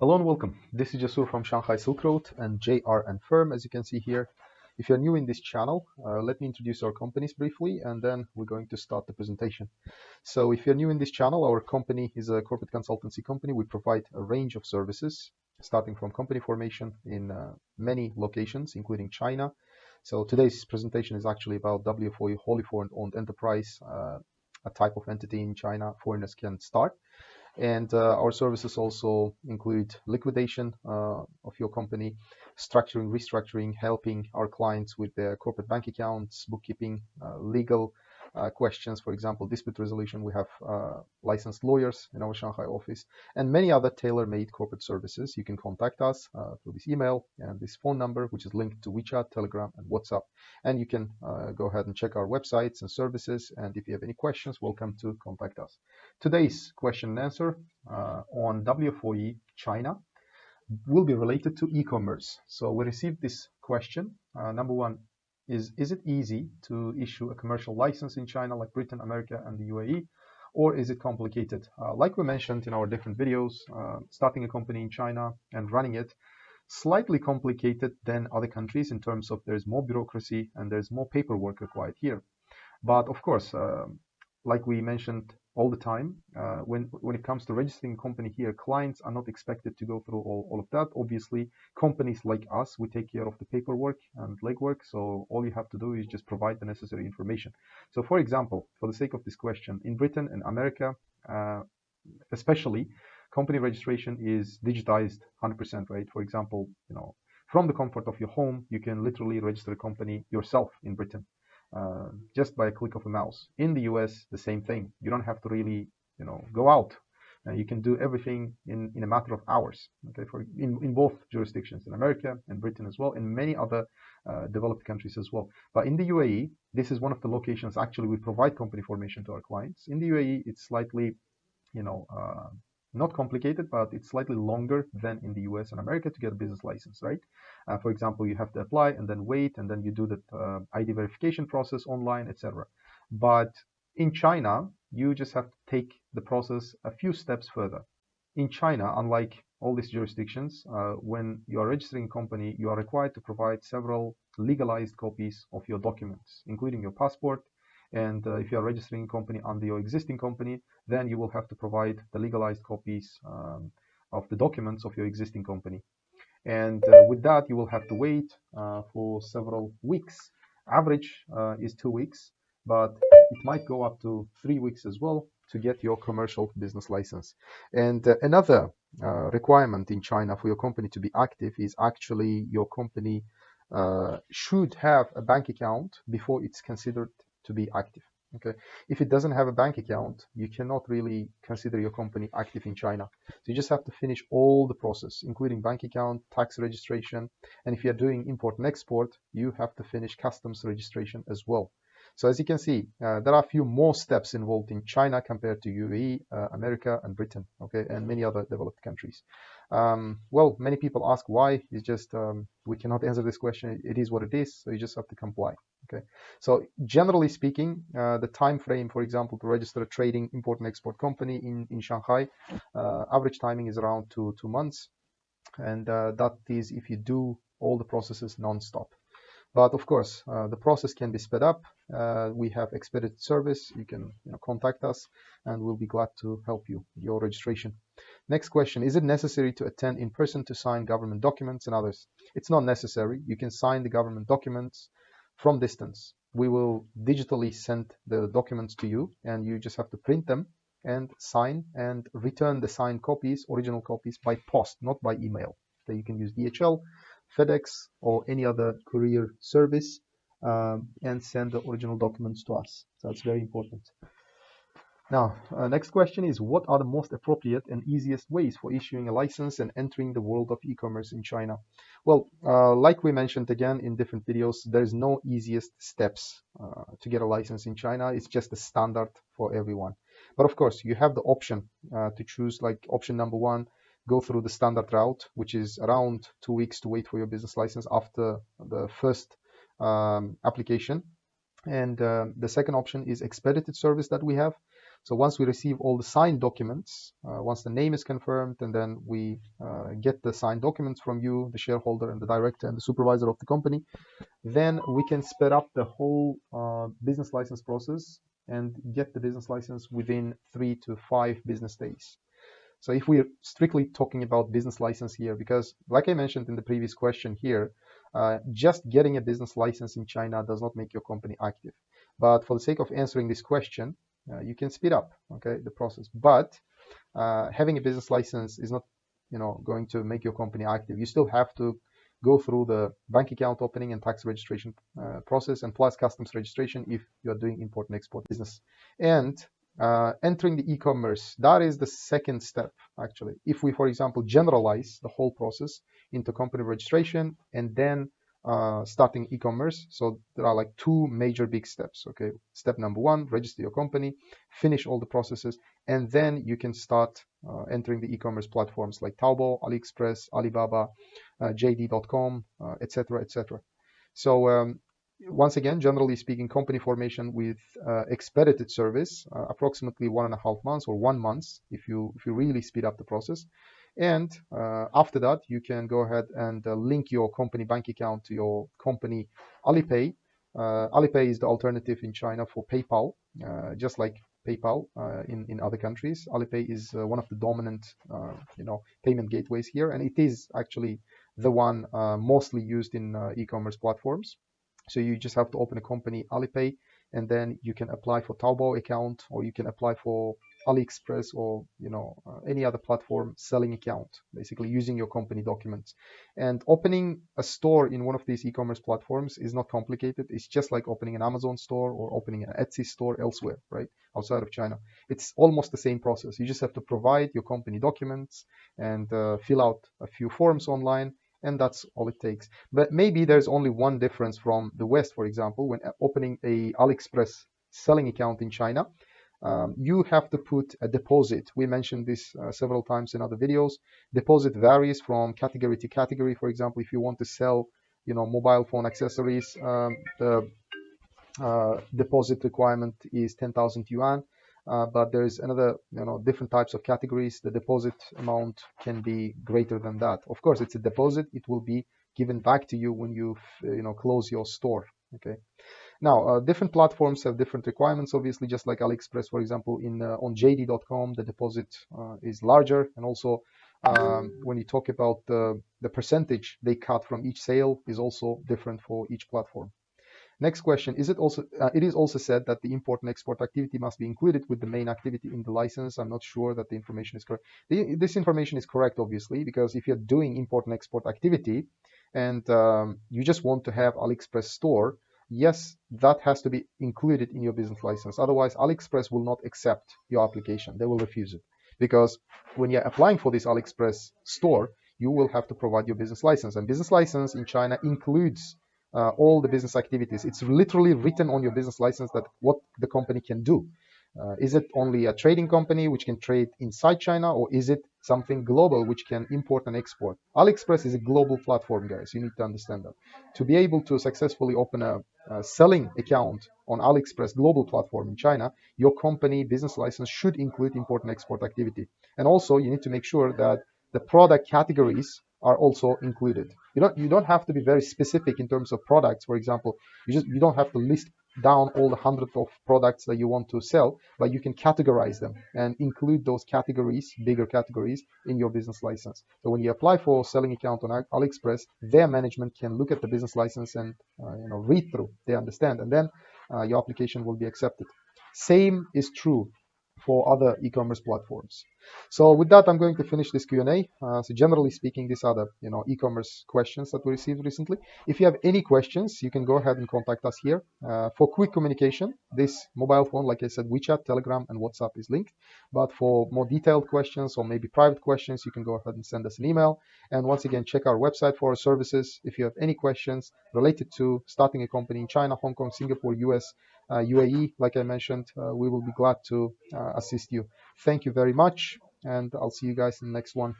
Hello and welcome. This is Jasur from Shanghai Silk Road and JR& Firm, as you can see here. If you're new in this channel, let me introduce our companies briefly, and then we're going to start the presentation. So if you're new in this channel, our company is a corporate consultancy company. We provide a range of services, starting from company formation in many locations, including China. So today's presentation is actually about WFOE, wholly foreign-owned enterprise, a type of entity in China foreigners can start. And our services also include liquidation of your company, structuring, restructuring, helping our clients with their corporate bank accounts, bookkeeping, legal questions, for example, dispute resolution. We have licensed lawyers in our Shanghai office and many other tailor-made corporate services. You can contact us through this email and this phone number, which is linked to WeChat, Telegram, and WhatsApp. And you can go ahead and check our websites and services. And if you have any questions, welcome to contact us. Today's question and answer on WFOE China will be related to e-commerce. So we received this question. Number one is it easy to issue a commercial license in China like Britain, America, and the UAE? Or is it complicated? Like we mentioned in our different videos, starting a company in China and running it, slightly complicated than other countries in terms of there's more bureaucracy and there's more paperwork required here. But of course, like we mentioned all the time, when it comes to registering a company here, clients are not expected to go through all of that. Obviously, companies like us, we take care of the paperwork and legwork. So all you have to do is just provide the necessary information. So for example, for the sake of this question, in Britain and America, especially, company registration is digitized 100%, right? For example, from the comfort of your home, you can literally register a company yourself in Britain. Just by a click of a mouse. In the US, the same thing. You don't have to really, go out. You can do everything in a matter of hours. Okay, in both jurisdictions, in America and Britain as well, and many other developed countries as well. But in the UAE, this is one of the locations actually we provide company formation to our clients. In the UAE, it's slightly, not complicated, but it's slightly longer than in the US and America to get a business license, right? For example, you have to apply and then wait, and then you do the ID verification process online, etc. But in China, you just have to take the process a few steps further. In China, unlike all these jurisdictions, when you are registering a company, you are required to provide several legalized copies of your documents, including your passport. And if you are registering a company under your existing company, then you will have to provide the legalized copies of the documents of your existing company. And with that, you will have to wait for several weeks. Average is 2 weeks, but it might go up to 3 weeks as well to get your commercial business license. And another requirement in China for your company to be active is actually your company should have a bank account before it's considered to be active. Okay, if it doesn't have a bank account, you cannot really consider your company active in China. So you just have to finish all the process, including bank account, tax registration, and if you're doing import and export, you have to finish customs registration as well. So as you can see, there are a few more steps involved in China compared to UAE, America, and Britain, okay, and many other developed countries. Well, many people ask why. It's just we cannot answer this question. It is what it is, so you just have to comply. Okay, so generally speaking, the time frame, for example, to register a trading import and export company in Shanghai, average timing is around two months, and that is if you do all the processes non-stop. But of course, the process can be sped up. We have expedited service. You can contact us, and we'll be glad to help you with your registration. Next question, is it necessary to attend in person to sign government documents and others? It's not necessary. You can sign the government documents from distance. We will digitally send the documents to you, and you just have to print them and sign and return the signed copies, original copies, by post, not by email. So you can use DHL, FedEx, or any other courier service and send the original documents to us. So that's very important. Now, next question is, what are the most appropriate and easiest ways for issuing a license and entering the world of e-commerce in China? Well, like we mentioned again in different videos, there's no easiest steps to get a license in China. It's just a standard for everyone. But of course, you have the option to choose, like option number one, go through the standard route, which is around 2 weeks to wait for your business license after the first application. And the second option is expedited service that we have. So once we receive all the signed documents, once the name is confirmed, and then we get the signed documents from you, the shareholder and the director and the supervisor of the company, then we can speed up the whole business license process and get the business license within 3 to 5 business days. So if we're strictly talking about business license here, because like I mentioned in the previous question here, just getting a business license in China does not make your company active. But for the sake of answering this question, you can speed up, okay, the process. But having a business license is not, going to make your company active. You still have to go through the bank account opening and tax registration process, and plus customs registration if you are doing import and export business. And entering the e-commerce, that is the second step, actually. If we, for example, generalize the whole process into company registration and then starting e-commerce, so there are like two major big steps, okay? Step number one, register your company, finish all the processes, and then you can start entering the e-commerce platforms like Taobao, AliExpress, Alibaba, JD.com, etc., etc. So once again, generally speaking, company formation with expedited service, approximately 1.5 months or 1 month if you really speed up the process. And after that, you can go ahead and link your company bank account to your company Alipay. Alipay is the alternative in China for PayPal, just like PayPal in other countries. Alipay is one of the dominant payment gateways here, and it is actually the one mostly used in e-commerce platforms. So you just have to open a company Alipay, and then you can apply for Taobao account, or you can apply for AliExpress, or any other platform selling account, basically using your company documents. And opening a store in one of these e-commerce platforms is not complicated. It's just like opening an Amazon store or opening an Etsy store elsewhere, right, outside of China. It's almost the same process. You just have to provide your company documents and fill out a few forms online, and that's all it takes. But maybe there's only one difference from the West. For example, when opening a AliExpress selling account in China, you have to put a deposit. We mentioned this several times in other videos. Deposit varies from category to category. For example, if you want to sell, mobile phone accessories, the deposit requirement is 10,000 yuan. But there's another, different types of categories. The deposit amount can be greater than that. Of course, it's a deposit. It will be given back to you when you, close your store. Okay. Now, different platforms have different requirements, obviously, just like AliExpress, for example, on JD.com, the deposit is larger. And also, when you talk about the percentage they cut from each sale is also different for each platform. Next question, it is also said that the import and export activity must be included with the main activity in the license. I'm not sure that the information is correct. This information is correct, obviously, because if you're doing import and export activity and you just want to have AliExpress store, yes, that has to be included in your business license. Otherwise, AliExpress will not accept your application. They will refuse it. Because when you're applying for this AliExpress store, you will have to provide your business license. And business license in China includes all the business activities. It's literally written on your business license that what the company can do. Is it only a trading company which can trade inside China, or is it something global which can import and export? AliExpress is a global platform, guys. You need to understand that. To be able to successfully open a selling account on AliExpress global platform in China, your company business license should include import and export activity. And also, you need to make sure that the product categories are also included. You don't have to be very specific in terms of products. For example, you don't have to list down all the hundreds of products that you want to sell, but you can categorize them and include those categories, bigger categories, in your business license. So when you apply for a selling account on AliExpress, their management can look at the business license and read through. They understand, and then your application will be accepted. Same is true for other e-commerce platforms. So with that, I'm going to finish this Q&A. So generally speaking, these are the e-commerce questions that we received recently. If you have any questions, you can go ahead and contact us here. For quick communication, this mobile phone, like I said, WeChat, Telegram, and WhatsApp is linked. But for more detailed questions or maybe private questions, you can go ahead and send us an email. And once again, check our website for our services. If you have any questions related to starting a company in China, Hong Kong, Singapore, US, UAE, like I mentioned, we will be glad to assist you. Thank you very much, and I'll see you guys in the next one.